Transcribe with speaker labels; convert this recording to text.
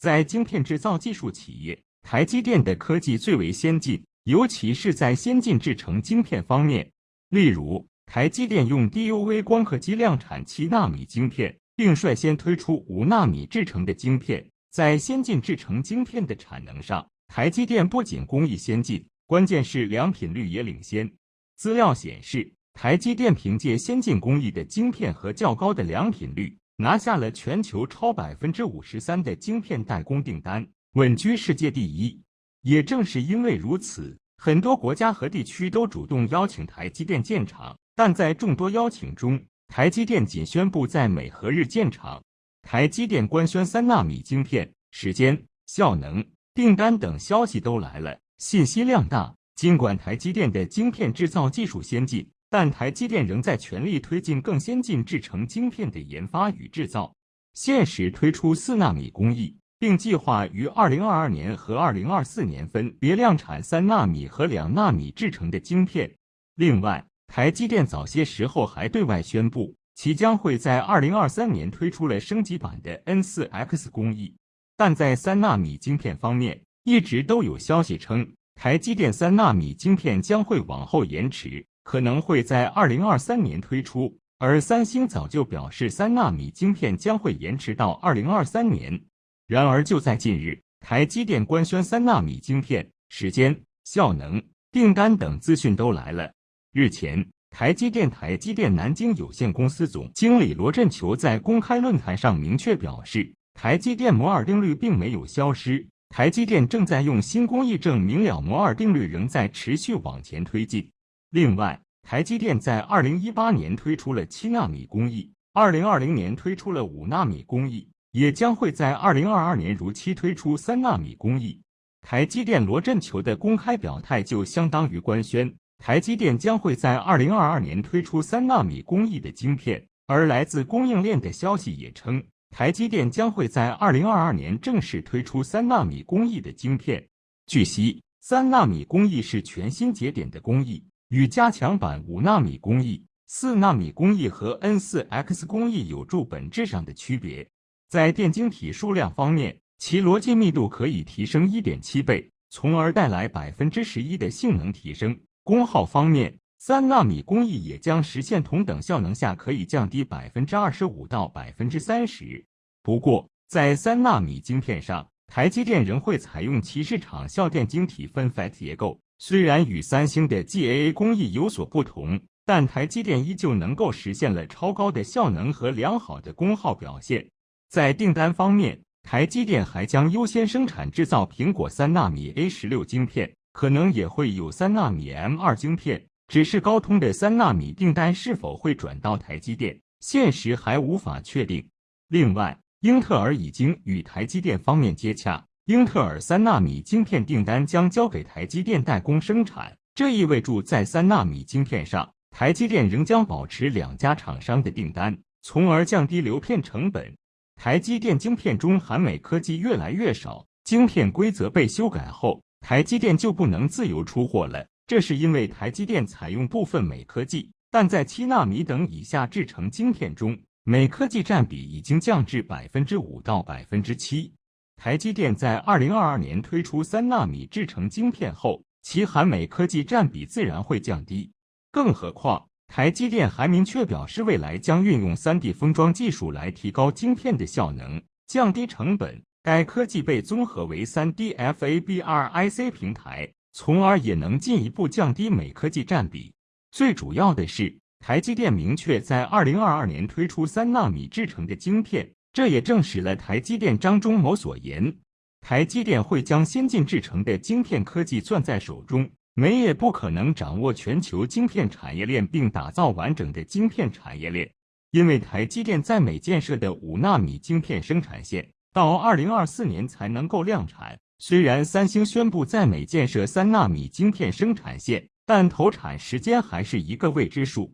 Speaker 1: 在晶片制造技术企业，台积电的科技最为先进，尤其是在先进制程晶片方面。例如，台积电用 DUV 光刻机量产7纳米晶片，并率先推出5纳米制程的晶片。在先进制程晶片的产能上，台积电不仅工艺先进，关键是良品率也领先。资料显示，台积电凭借先进工艺的晶片和较高的良品率，拿下了全球超53%的晶片代工订单，稳居世界第一。也正是因为如此，很多国家和地区都主动邀请台积电建厂，但在众多邀请中，台积电仅宣布在美和日建厂。台积电官宣3纳米晶片，时间、效能、订单等消息都来了，信息量大。尽管台积电的晶片制造技术先进，但台积电仍在全力推进更先进制程晶片的研发与制造，现时推出4纳米工艺，并计划于2022年和2024年分别量产3纳米和2纳米制程的晶片。另外，台积电早些时候还对外宣布，其将会在2023年推出了升级版的 N4X 工艺。但在3纳米晶片方面，一直都有消息称，台积电3纳米晶片将会往后延迟，可能会在2023年推出，而三星早就表示3纳米晶片将会延迟到2023年。然而就在近日，台积电官宣3纳米晶片，时间、效能、订单等资讯都来了。日前，台积电南京有限公司总经理罗振球在公开论坛上明确表示，台积电摩尔定律并没有消失，台积电正在用新工艺证明了摩尔定律仍在持续往前推进。另外，台积电在2018年推出了7纳米工艺，2020年推出了5纳米工艺，也将会在2022年如期推出3纳米工艺。台积电罗振球的公开表态就相当于官宣，台积电将会在2022年推出3纳米工艺的晶片，而来自供应链的消息也称，台积电将会在2022年正式推出3纳米工艺的晶片。据悉，3纳米工艺是全新节点的工艺，与加强版5纳米工艺、4纳米工艺和 N4X 工艺有着本质上的区别。在电晶体数量方面，其逻辑密度可以提升 1.7 倍，从而带来 11% 的性能提升。功耗方面，3纳米工艺也将实现同等效能下可以降低 25% 到 30%。不过，在3纳米晶片上，台积电仍会采用其市场效电晶体 FinFET 结构。虽然与三星的 GAA 工艺有所不同，但台积电依旧能够实现了超高的效能和良好的功耗表现。在订单方面，台积电还将优先生产制造苹果3纳米 A16 晶片，可能也会有3纳米 M2 晶片，只是高通的3纳米订单是否会转到台积电，现时还无法确定。另外，英特尔已经与台积电方面接洽，英特尔3纳米晶片订单将交给台积电代工生产，这意味着在3纳米晶片上，台积电仍将保持2家厂商的订单，从而降低流片成本。台积电晶片中含镁科技越来越少，晶片规则被修改后，台积电就不能自由出货了。这是因为台积电采用部分镁科技，但在7纳米等以下制成晶片中，镁科技占比已经降至 5% 到 7%。台积电在2022年推出3纳米制成晶片后，其含镁科技占比自然会降低。更何况，台积电还明确表示未来将运用 3D 封装技术来提高晶片的效能，降低成本。该科技被综合为 3D FABR IC 平台，从而也能进一步降低镁科技占比。最主要的是，台积电明确在2022年推出3纳米制成的晶片，这也证实了台积电张忠谋所言，台积电会将先进制成的晶片科技攥在手中，没也不可能掌握全球晶片产业链并打造完整的晶片产业链。因为台积电在美建设的5纳米晶片生产线到2024年才能够量产，虽然三星宣布在美建设3纳米晶片生产线，但投产时间还是一个未知数。